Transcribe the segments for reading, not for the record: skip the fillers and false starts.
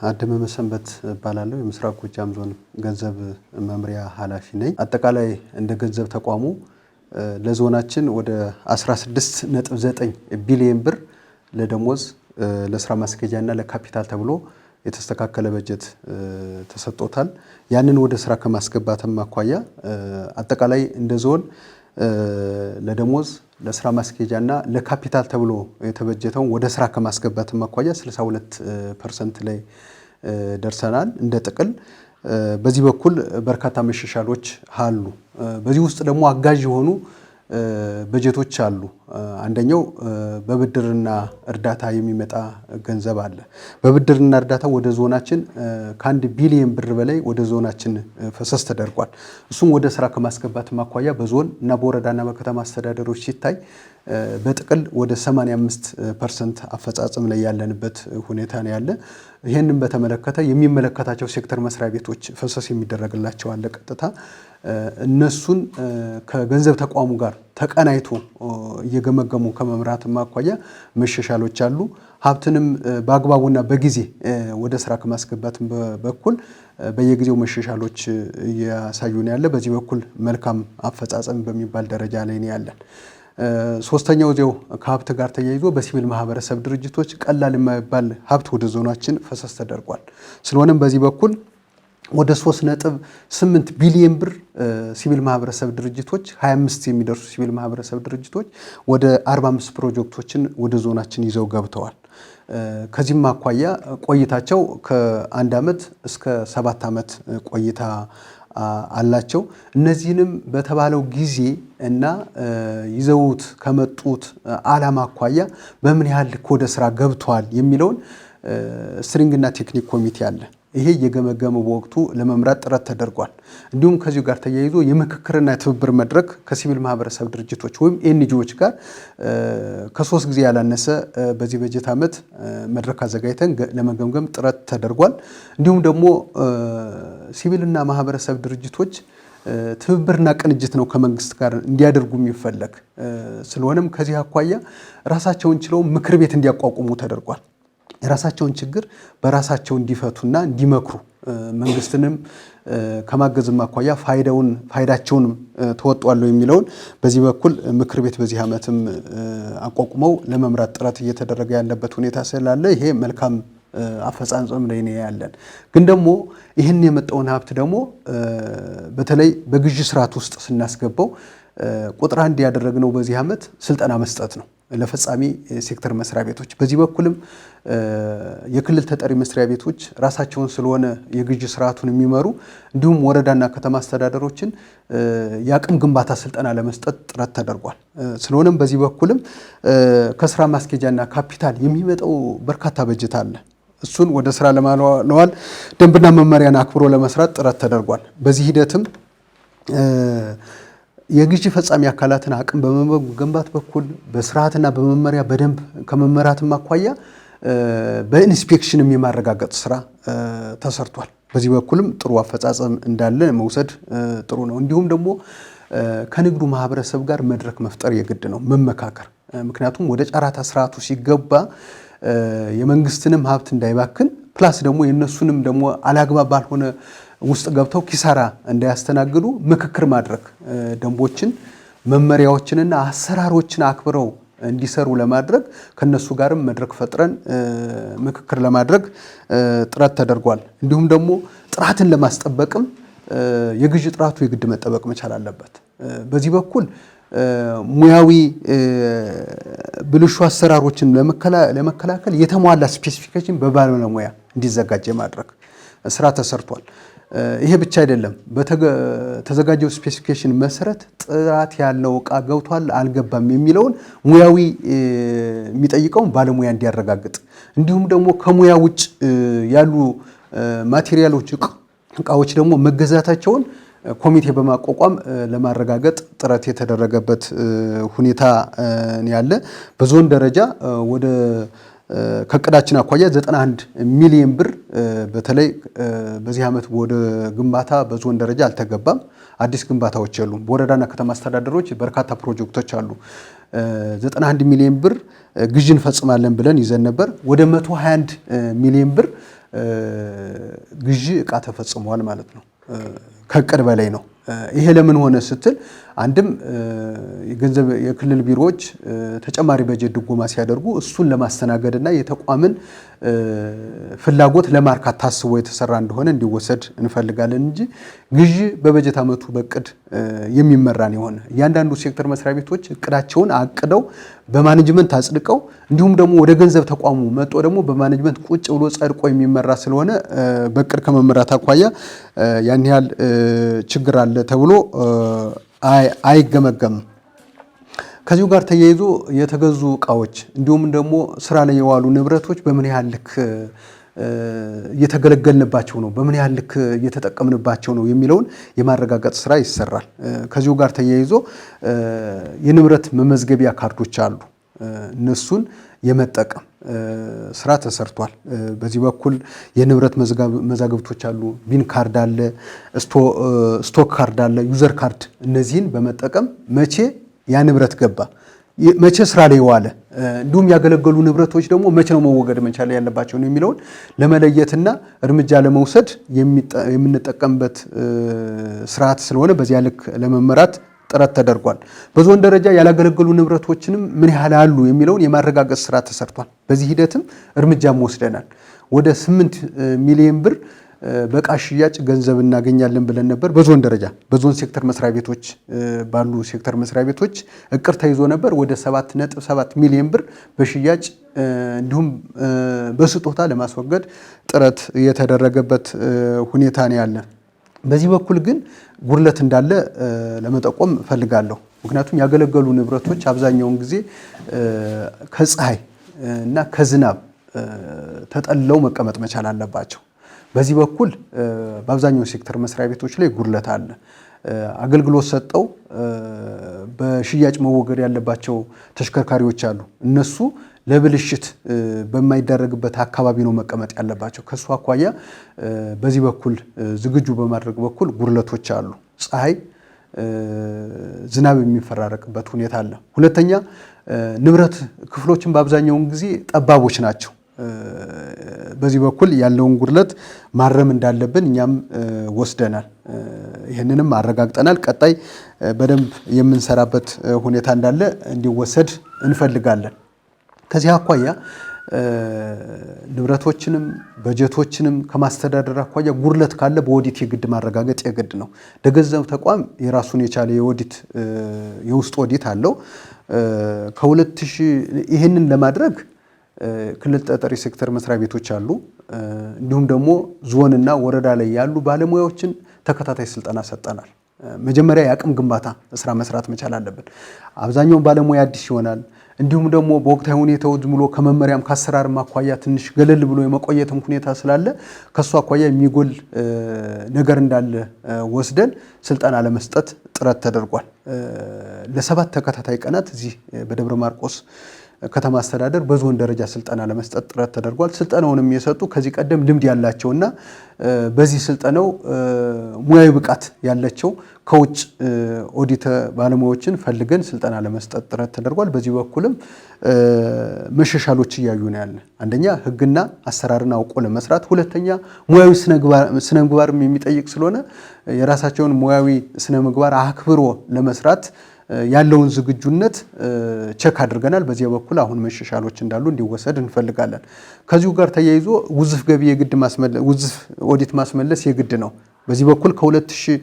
አደመ መሰንበት ባላለው የምስራቅ ጎጃም ዞን ገንዘብ መምሪያ ኃላፊ ነኝ። አጠቃላይ እንደ ገንዘብ ተቋሙ ለዞናችን ወደ 16.9 ቢሊዮን ብር ለደሞዝ ለስራ ማስኬጃና ለካፒታል ተብሎ የተስተካከለ በጀት ተሰጥቶታል። ያንን ወደ ስራ ከማስገባትም አኳያ አጠቃላይ እንደ ዞን ለደሞዝ ለስራ ማስኬጃና ለካፒታል ተብሎ የተበጀተው ወደ ስራ ከማስገባትም አኳያ 62% ላይ ደርሰናል። እንደ ጥቅል በዚህ በኩል በርካታ መሻሻሎች አሉ። በዚህ ውስጥ ደግሞ አጋዥ የሆኑ በጀቶች አሉ። አንደኛው በብድርና እርዳታ የሚመጣ ገንዘብ አለ። በብድርና እርዳታ ወደ ዞናችን ከ1 ቢሊዮን ብር በላይ ወደ ዞናችን ፈሰስ ተደርጓል። እሱም ወደ ስራ ከማስገባት ማኳያ በዞን እና በወረዳና በከተማ አስተዳደሮች ሲታይ በጥቅል ወደ 85% አፈጻጸም ላይ ያለንበት ሁኔታ ነው ያለ። ይሄንን በተመለከተ የሚመለከታቸው ሴክተር መስሪያ ቤቶች ፈሰስ የሚደረግላቸው አለ። ቀጥታ እነሱን ከገንዘብ ተቋሙ ጋር ተቀናይቶ እየገመገሙ ከመምራት ማኳያ መሻሻሎች አሉ። ሀብትንም በአግባቡና በጊዜ ወደ ስራ ከማስገባት በኩል በየጊዜው መሻሻሎች እያሳዩን ያለ። በዚህ በኩል መልካም አፈጻጸም በሚባል ደረጃ ላይ ነው ያለን። ሶስተኛው ዚው ከሀብት ጋር ተያይዞ በሲቪል ማህበረሰብ ድርጅቶች ቀላል የማይባል ሀብት ወደ ዞናችን ፈሰስ ተደርጓል። ስለሆነም በዚህ በኩል ወደ 3.8 ቢሊዮን ብር ሲቪል ማህበረሰብ ድርጅቶች 25 የሚደርሱ ሲቪል ማህበረሰብ ድርጅቶች ወደ 45 ፕሮጀክቶችን ወደ ዞናችን ይዘው ገብተዋል። ከዚህም አኳያ ቆይታቸው ከ1 ዓመት እስከ 7 ዓመት ቆይታ አላቸው። እነዚህንም በተባለው ጊዜ እና ይዘውት ከመጡት ዓላማ አኳያ በምን ያህል ወደ ስራ ገብተዋል የሚለውን ስትሪንግና ቴክኒክ ኮሚቴ አለ። ይሄ የገመገመ በወቅቱ ለመምራት ጥረት ተደርጓል። እንዲሁም ከዚሁ ጋር ተያይዞ የምክክርና የትብብር መድረክ ከሲቪል ማህበረሰብ ድርጅቶች ወይም ኤንጂኦዎች ጋር ከ3 ጊዜ ያላነሰ በዚህ በጀት ዓመት መድረክ አዘጋጅተን ለመገምገም ጥረት ተደርጓል። እንዲሁም ደግሞ ሲቪልና ማህበረሰብ ድርጅቶች ትብብርና ቅንጅት ነው ከመንግስት ጋር እንዲያደርጉ የሚፈለግ ስለሆነም ከዚህ አኳያ ራሳቸውን ችለው ምክር ቤት እንዲያቋቁሙ ተደርጓል። የራሳቸውን ችግር በራሳቸው እንዲፈቱና እንዲመክሩ መንግስትንም ከማገዝም አኳያ ፋይዳቸውን ተወጧል የሚለውን በዚህ በኩል ምክር ቤት በዚህ ዓመትም አቋቁመው ለመምራት ጥረት እየተደረገ ያለበት ሁኔታ ስላለ ይሄ መልካም አፈጻጸም ላይ ነው ያለን። ግን ደግሞ ይህን የመጣውን ሀብት ደግሞ በተለይ በግዥ ስርዓት ውስጥ ስናስገባው ቁጥር 1 ያደረግነው በዚህ ዓመት ስልጠና መስጠት ነው ለፈጻሚ ሴክተር መስሪያ ቤቶች። በዚህ በኩልም የክልል ተጠሪ መስሪያ ቤቶች ራሳቸውን ስለሆነ የግዥ ስርዓቱን የሚመሩ እንዲሁም ወረዳና ከተማ አስተዳደሮችን የአቅም ግንባታ ስልጠና ለመስጠት ጥረት ተደርጓል። ስለሆነም በዚህ በኩልም ከስራ ማስኬጃና ካፒታል የሚመጣው በርካታ በጀት አለ። እሱን ወደ ስራ ለማዋል ደንብና መመሪያን አክብሮ ለመስራት ጥረት ተደርጓል። በዚህ ሂደትም የግዥ ፈጻሚ አካላትን አቅም በመገንባት በኩል በስርዓትና በመመሪያ በደንብ ከመመራትም አኳያ በኢንስፔክሽንም የማረጋገጥ ስራ ተሰርቷል። በዚህ በኩልም ጥሩ አፈጻጸም እንዳለ መውሰድ ጥሩ ነው። እንዲሁም ደግሞ ከንግዱ ማህበረሰብ ጋር መድረክ መፍጠር የግድ ነው፣ መመካከር። ምክንያቱም ወደ ጨረታ ስርዓቱ ሲገባ የመንግስትንም ሀብት እንዳይባክን ፕላስ ደግሞ የነሱንም ደግሞ አላግባብ ባልሆነ ውስጥ ገብተው ኪሳራ እንዳያስተናግዱ ምክክር ማድረግ ደንቦችን መመሪያዎችንና አሰራሮችን አክብረው እንዲሰሩ ለማድረግ ከነሱ ጋርም መድረክ ፈጥረን ምክክር ለማድረግ ጥረት ተደርጓል። እንዲሁም ደግሞ ጥራትን ለማስጠበቅም የግዥ ጥራቱ የግድ መጠበቅ መቻል አለበት። በዚህ በኩል ሙያዊ ብልሹ አሰራሮችን ለመከላከል የተሟላ ስፔሲፊኬሽን በባለሙያ እንዲዘጋጅ ማድረግ ስራ ተሰርቷል። ይሄ ብቻ አይደለም። በተዘጋጀው ስፔሲፊኬሽን መሰረት ጥራት ያለው ዕቃ ገብቷል አልገባም የሚለውን ሙያዊ የሚጠይቀውን ባለሙያ እንዲያረጋግጥ እንዲሁም ደግሞ ከሙያ ውጭ ያሉ ማቴሪያሎች ዕቃዎች ደግሞ መገዛታቸውን ኮሚቴ በማቋቋም ለማረጋገጥ ጥረት የተደረገበት ሁኔታ ያለ። በዞን ደረጃ ወደ ከቅዳችን አኳያ 91 ሚሊዮን ብር በተለይ በዚህ ዓመት ወደ ግንባታ በዞን ደረጃ አልተገባም። አዲስ ግንባታዎች የሉም። በወረዳና ከተማ አስተዳደሮች በርካታ ፕሮጀክቶች አሉ። 91 ሚሊዮን ብር ግዥን ፈጽማለን ብለን ይዘን ነበር። ወደ 121 ሚሊዮን ብር ግዢ እቃ ተፈጽሟል ማለት ነው። ከእቅድ በላይ ነው። ይሄ ለምን ሆነ ስትል አንድም የገንዘብ የክልል ቢሮዎች ተጨማሪ በጀት ድጎማ ሲያደርጉ እሱን ለማስተናገድና የተቋምን ፍላጎት ለማርካት ታስቦ የተሰራ እንደሆነ እንዲወሰድ እንፈልጋለን እንጂ ግዢ በበጀት ዓመቱ በእቅድ የሚመራን የሆነ እያንዳንዱ ሴክተር መስሪያ ቤቶች እቅዳቸውን አቅደው በማኔጅመንት አጽድቀው እንዲሁም ደግሞ ወደ ገንዘብ ተቋሙ መጥቶ ደግሞ በማኔጅመንት ቁጭ ብሎ ጸድቆ የሚመራ ስለሆነ በእቅድ ከመመራት አኳያ ያን ያህል ችግር አለ ተብሎ አይገመገምም። ከዚሁ ጋር ተያይዞ የተገዙ እቃዎች እንዲሁም ደግሞ ስራ ላይ የዋሉ ንብረቶች በምን ያህል ልክ እየተገለገልንባቸው ነው፣ በምን ያህል ልክ እየተጠቀምንባቸው ነው የሚለውን የማረጋገጥ ስራ ይሰራል። ከዚሁ ጋር ተያይዞ የንብረት መመዝገቢያ ካርዶች አሉ። እነሱን የመጠቀም ስራ ተሰርቷል። በዚህ በኩል የንብረት መዛግብቶች አሉ። ቢን ካርድ አለ፣ ስቶክ ካርድ አለ፣ ዩዘር ካርድ። እነዚህን በመጠቀም መቼ ያ ንብረት ገባ፣ መቼ ስራ ላይ ዋለ፣ እንዲሁም ያገለገሉ ንብረቶች ደግሞ መቼ ነው መወገድ መቻል ያለባቸው ነው የሚለውን ለመለየትና እርምጃ ለመውሰድ የምንጠቀምበት ስርዓት ስለሆነ በዚያ ልክ ለመመራት ጥረት ተደርጓል። በዞን ደረጃ ያላገለገሉ ንብረቶችንም ምን ያህል አሉ የሚለውን የማረጋገጥ ስራ ተሰርቷል። በዚህ ሂደትም እርምጃም ወስደናል። ወደ 8 ሚሊዮን ብር በዕቃ ሽያጭ ገንዘብ እናገኛለን ብለን ነበር። በዞን ደረጃ በዞን ሴክተር መስሪያ ቤቶች ባሉ ሴክተር መስሪያ ቤቶች እቅድ ተይዞ ነበር። ወደ 7.7 ሚሊዮን ብር በሽያጭ እንዲሁም በስጦታ ለማስወገድ ጥረት የተደረገበት ሁኔታ ነው ያለ። በዚህ በኩል ግን ጉድለት እንዳለ ለመጠቆም እፈልጋለሁ። ምክንያቱም ያገለገሉ ንብረቶች አብዛኛውን ጊዜ ከፀሐይ እና ከዝናብ ተጠልለው መቀመጥ መቻል አለባቸው። በዚህ በኩል በአብዛኛው ሴክተር መስሪያ ቤቶች ላይ ጉድለት አለ። አገልግሎት ሰጠው በሽያጭ መወገድ ያለባቸው ተሽከርካሪዎች አሉ። እነሱ ለብልሽት በማይደረግበት አካባቢ ነው መቀመጥ ያለባቸው። ከሱ አኳያ በዚህ በኩል ዝግጁ በማድረግ በኩል ጉድለቶች አሉ። ፀሐይ፣ ዝናብ የሚፈራረቅበት ሁኔታ አለ። ሁለተኛ ንብረት ክፍሎችን በአብዛኛውን ጊዜ ጠባቦች ናቸው። በዚህ በኩል ያለውን ጉድለት ማረም እንዳለብን እኛም ወስደናል። ይህንንም አረጋግጠናል። ቀጣይ በደንብ የምንሰራበት ሁኔታ እንዳለ እንዲወሰድ እንፈልጋለን። ከዚህ አኳያ ንብረቶችንም በጀቶችንም ከማስተዳደር አኳያ ጉድለት ካለ በኦዲት የግድ ማረጋገጥ የግድ ነው። ለገንዘብ ተቋም የራሱን የቻለ የኦዲት የውስጥ ኦዲት አለው። ይህንን ለማድረግ ክልል ተጠሪ ሴክተር መስሪያ ቤቶች አሉ። እንዲሁም ደግሞ ዞንና ወረዳ ላይ ያሉ ባለሙያዎችን ተከታታይ ስልጠና ሰጠናል። መጀመሪያ የአቅም ግንባታ ስራ መስራት መቻል አለብን። አብዛኛው ባለሙያ አዲስ ይሆናል። እንዲሁም ደግሞ በወቅታዊ ሁኔታው ዝም ብሎ ከመመሪያም ከአሰራርም አኳያ ትንሽ ገለል ብሎ የመቆየትም ሁኔታ ስላለ ከሱ አኳያ የሚጎል ነገር እንዳለ ወስደን ስልጠና ለመስጠት ጥረት ተደርጓል። ለ7 ተከታታይ ቀናት እዚህ በደብረ ማርቆስ ከተማ አስተዳደር በዞን ደረጃ ስልጠና ለመስጠት ጥረት ተደርጓል። ስልጠናውንም የሰጡ ከዚህ ቀደም ልምድ ያላቸውና በዚህ ስልጠናው ሙያዊ ብቃት ያላቸው ከውጭ ኦዲት ባለሙያዎችን ፈልገን ስልጠና ለመስጠት ጥረት ተደርጓል። በዚህ በኩልም መሻሻሎች እያዩ ነው ያለ። አንደኛ ሕግና አሰራርን አውቆ ለመስራት፣ ሁለተኛ ሙያዊ ስነ ምግባርም የሚጠይቅ ስለሆነ የራሳቸውን ሙያዊ ስነ ምግባር አክብሮ ለመስራት ያለውን ዝግጁነት ቸክ አድርገናል። በዚህ በኩል አሁን መሻሻሎች እንዳሉ እንዲወሰድ እንፈልጋለን። ከዚሁ ጋር ተያይዞ ውዝፍ ገቢ የግድ ውዝፍ ኦዲት ማስመለስ የግድ ነው። በዚህ በኩል ከ2004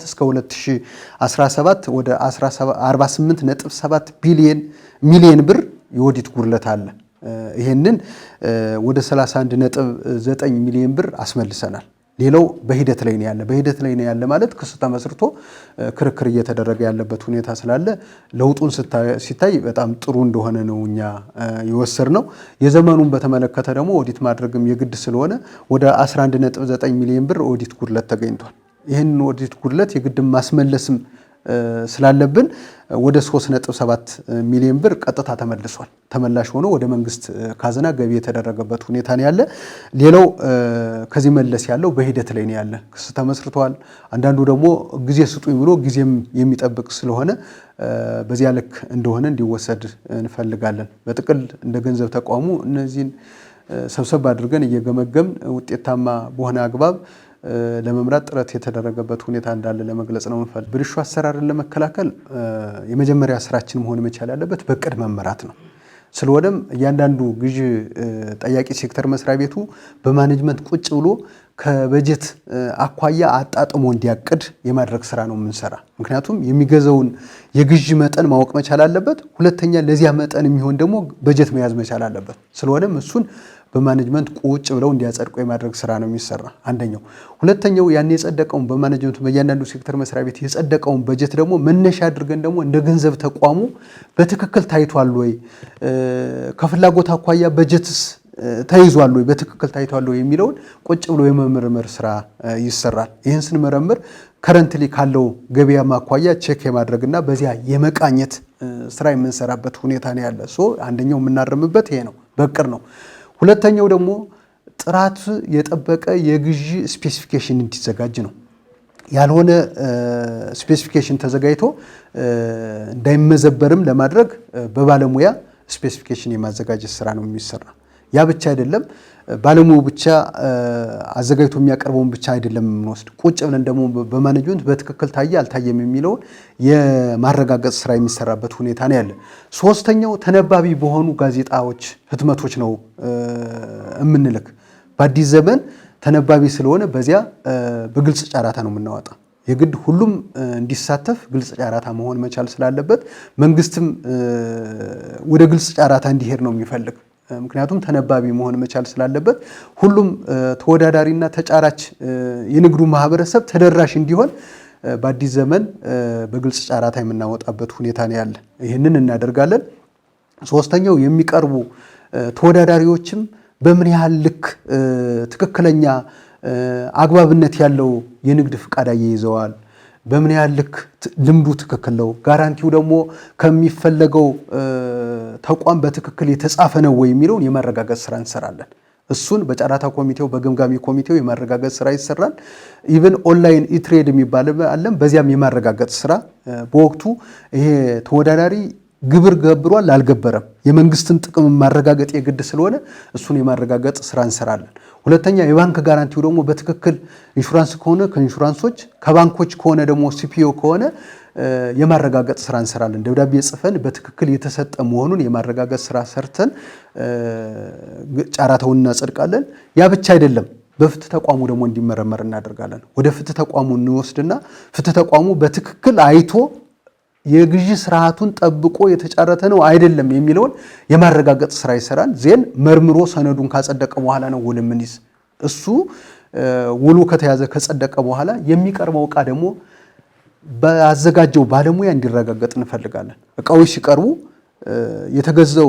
እስከ 2017 ወደ 48.7 ሚሊዮን ብር የኦዲት ጉድለት አለ። ይሄንን ወደ 31.9 ሚሊዮን ብር አስመልሰናል። ሌላው በሂደት ላይ ነው ያለ ማለት ክስ ተመስርቶ ክርክር እየተደረገ ያለበት ሁኔታ ስላለ ለውጡን ሲታይ በጣም ጥሩ እንደሆነ ነው እኛ የወሰድነው። የዘመኑን በተመለከተ ደግሞ ኦዲት ማድረግም የግድ ስለሆነ ወደ 11.9 ሚሊዮን ብር ኦዲት ጉድለት ተገኝቷል። ይህንን ኦዲት ጉድለት የግድ ማስመለስም ስላለብን ወደ 3.7 ሚሊዮን ብር ቀጥታ ተመላሽ ሆኖ ወደ መንግስት ካዝና ገቢ የተደረገበት ሁኔታ ነው ያለ። ሌላው ከዚህ መለስ ያለው በሂደት ላይ ነው ያለ። ክስ ተመስርቷል። አንዳንዱ ደግሞ ጊዜ ስጡኝ ብሎ ጊዜም የሚጠብቅ ስለሆነ በዚያ ልክ እንደሆነ እንዲወሰድ እንፈልጋለን። በጥቅል እንደ ገንዘብ ተቋሙ እነዚህን ሰብሰብ አድርገን እየገመገምን ውጤታማ በሆነ አግባብ ለመምራት ጥረት የተደረገበት ሁኔታ እንዳለ ለመግለጽ ነው እንፈልግ። ብልሹ አሰራርን ለመከላከል የመጀመሪያ ስራችን መሆን መቻል ያለበት በቅድ መመራት ነው። ስለሆነም እያንዳንዱ ግዥ ጠያቂ ሴክተር መስሪያ ቤቱ በማኔጅመንት ቁጭ ብሎ ከበጀት አኳያ አጣጥሞ እንዲያቅድ የማድረግ ስራ ነው የምንሰራ። ምክንያቱም የሚገዛውን የግዥ መጠን ማወቅ መቻል አለበት። ሁለተኛ ለዚያ መጠን የሚሆን ደግሞ በጀት መያዝ መቻል አለበት። ስለሆነም እሱን በማኔጅመንት ቁጭ ብለው እንዲያጸድቁ የማድረግ ስራ ነው የሚሰራ አንደኛው። ሁለተኛው ያን የጸደቀውን በማኔጅመንቱ በእያንዳንዱ ሴክተር መስሪያ ቤት የጸደቀውን በጀት ደግሞ መነሻ አድርገን ደግሞ እንደ ገንዘብ ተቋሙ በትክክል ታይቷል ወይ፣ ከፍላጎት አኳያ በጀትስ ተይዟል ወይ፣ በትክክል ታይቷል ወይ የሚለውን ቁጭ ብሎ የመመርመር ስራ ይሰራል። ይህን ስንመረምር ከረንትሊ ካለው ገበያ ማኳያ ቼክ የማድረግና በዚያ የመቃኘት ስራ የምንሰራበት ሁኔታ ነው ያለ። አንደኛው የምናረምበት ይሄ ነው፣ በቅር ነው። ሁለተኛው ደግሞ ጥራት የጠበቀ የግዢ ስፔሲፊኬሽን እንዲዘጋጅ ነው። ያልሆነ ስፔሲፊኬሽን ተዘጋጅቶ እንዳይመዘበርም ለማድረግ በባለሙያ ስፔሲፊኬሽን የማዘጋጀት ስራ ነው የሚሰራ። ያ ብቻ አይደለም፣ ባለሙያው ብቻ አዘጋጅቶ የሚያቀርበውን ብቻ አይደለም የምንወስድ። ቁጭ ብለን ደግሞ በማኔጅመንት በትክክል ታየ አልታየም የሚለውን የማረጋገጥ ስራ የሚሰራበት ሁኔታ ነው ያለ። ሶስተኛው ተነባቢ በሆኑ ጋዜጣዎች፣ ህትመቶች ነው የምንልክ። በአዲስ ዘመን ተነባቢ ስለሆነ በዚያ በግልጽ ጨረታ ነው የምናወጣ። የግድ ሁሉም እንዲሳተፍ ግልጽ ጨረታ መሆን መቻል ስላለበት መንግስትም ወደ ግልጽ ጨረታ እንዲሄድ ነው የሚፈልግ። ምክንያቱም ተነባቢ መሆን መቻል ስላለበት ሁሉም ተወዳዳሪና ተጫራች የንግዱ ማህበረሰብ ተደራሽ እንዲሆን በአዲስ ዘመን በግልጽ ጨረታ የምናወጣበት ሁኔታ ነው ያለ። ይህንን እናደርጋለን። ሶስተኛው የሚቀርቡ ተወዳዳሪዎችም በምን ያህል ልክ ትክክለኛ አግባብነት ያለው የንግድ ፍቃድ ይዘዋል፣ በምን ያህል ልክ ልምዱ ትክክል ነው፣ ጋራንቲው ደግሞ ከሚፈለገው ተቋም በትክክል የተጻፈ ነው ወይ የሚለውን የማረጋገጥ ስራ እንሰራለን። እሱን በጨረታ ኮሚቴው በግምጋሚ ኮሚቴው የማረጋገጥ ስራ ይሰራል። ኢቭን ኦንላይን ኢትሬድ የሚባል አለም፣ በዚያም የማረጋገጥ ስራ በወቅቱ ይሄ ተወዳዳሪ ግብር ገብሯል አልገበረም የመንግስትን ጥቅም ማረጋገጥ የግድ ስለሆነ እሱን የማረጋገጥ ስራ እንሰራለን። ሁለተኛ የባንክ ጋራንቲው ደግሞ በትክክል ኢንሹራንስ ከሆነ ከኢንሹራንሶች፣ ከባንኮች ከሆነ ደግሞ ሲፒኦ ከሆነ የማረጋገጥ ስራ እንሰራለን። ደብዳቤ ጽፈን በትክክል የተሰጠ መሆኑን የማረጋገጥ ስራ ሰርተን ጨረታውን እናጸድቃለን። ያ ብቻ አይደለም፣ በፍትህ ተቋሙ ደግሞ እንዲመረመር እናደርጋለን። ወደ ፍትህ ተቋሙ እንወስድና ፍትህ ተቋሙ በትክክል አይቶ የግዢ ስርዓቱን ጠብቆ የተጫረተ ነው አይደለም የሚለውን የማረጋገጥ ስራ ይሰራል። ዜን መርምሮ ሰነዱን ካጸደቀ በኋላ ነው ውል የምንይዝ። እሱ ውሉ ከተያዘ ከጸደቀ በኋላ የሚቀርበው ዕቃ ደግሞ በአዘጋጀው ባለሙያ እንዲረጋገጥ እንፈልጋለን። ዕቃዎች ሲቀርቡ የተገዛው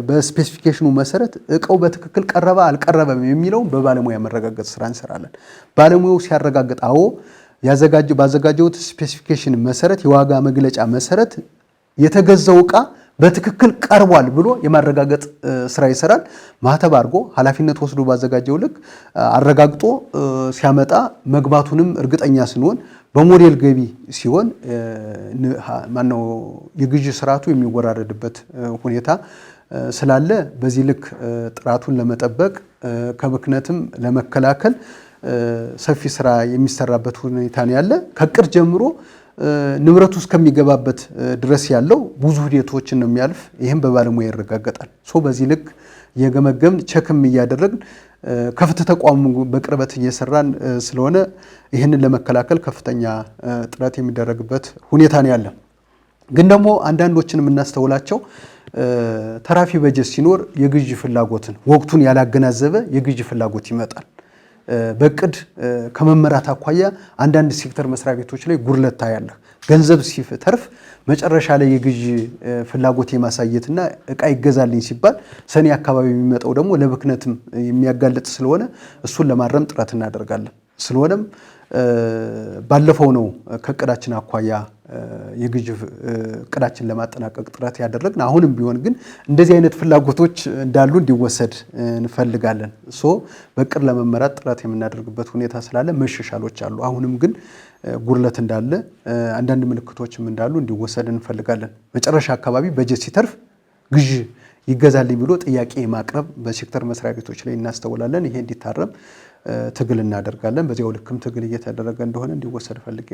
በስፔሲፊኬሽኑ መሰረት ዕቃው በትክክል ቀረበ አልቀረበም የሚለውን በባለሙያ መረጋገጥ ስራ እንሰራለን። ባለሙያው ሲያረጋግጥ አዎ ባዘጋጀው ስፔሲፊኬሽን መሰረት የዋጋ መግለጫ መሰረት የተገዛው ዕቃ በትክክል ቀርቧል ብሎ የማረጋገጥ ስራ ይሰራል። ማህተብ አድርጎ ኃላፊነት ወስዶ ባዘጋጀው ልክ አረጋግጦ ሲያመጣ መግባቱንም እርግጠኛ ስንሆን በሞዴል ገቢ ሲሆን ማነው የግዢ ስርዓቱ የሚወራረድበት ሁኔታ ስላለ በዚህ ልክ ጥራቱን ለመጠበቅ ከብክነትም ለመከላከል ሰፊ ስራ የሚሰራበት ሁኔታ ነው ያለ። ከቅር ጀምሮ ንብረቱ እስከሚገባበት ድረስ ያለው ብዙ ሂደቶችን ነው የሚያልፍ። ይህም በባለሙያ ይረጋገጣል። በዚህ ልክ የገመገምን ቸክም እያደረግን ከፍትህ ተቋሙ በቅርበት እየሰራን ስለሆነ ይህንን ለመከላከል ከፍተኛ ጥረት የሚደረግበት ሁኔታ ነው ያለ። ግን ደግሞ አንዳንዶችን የምናስተውላቸው ተራፊ በጀት ሲኖር የግዢ ፍላጎትን ወቅቱን ያላገናዘበ የግዢ ፍላጎት ይመጣል። በቅድ ከመመራት አኳያ አንዳንድ ሴክተር መስሪያ ቤቶች ላይ ጉድለት ታያለ። ገንዘብ ሲተርፍ መጨረሻ ላይ የግዢ ፍላጎት የማሳየትና ዕቃ ይገዛልኝ ሲባል ሰኔ አካባቢ የሚመጣው ደግሞ ለብክነትም የሚያጋልጥ ስለሆነ እሱን ለማረም ጥረት እናደርጋለን። ስለሆነም ባለፈው ነው ከቅዳችን አኳያ የግዢ ቅዳችን ለማጠናቀቅ ጥረት ያደረግን። አሁንም ቢሆን ግን እንደዚህ አይነት ፍላጎቶች እንዳሉ እንዲወሰድ እንፈልጋለን። በቅር ለመመራት ጥረት የምናደርግበት ሁኔታ ስላለ መሻሻሎች አሉ። አሁንም ግን ጉድለት እንዳለ አንዳንድ ምልክቶችም እንዳሉ እንዲወሰድ እንፈልጋለን። መጨረሻ አካባቢ በጀት ሲተርፍ ግዢ ይገዛልኝ ብሎ ጥያቄ ማቅረብ በሴክተር መስሪያ ቤቶች ላይ እናስተውላለን። ይሄ እንዲታረም ትግል እናደርጋለን። በዚያው ልክም ትግል እየተደረገ እንደሆነ እንዲወሰድ ፈልጌ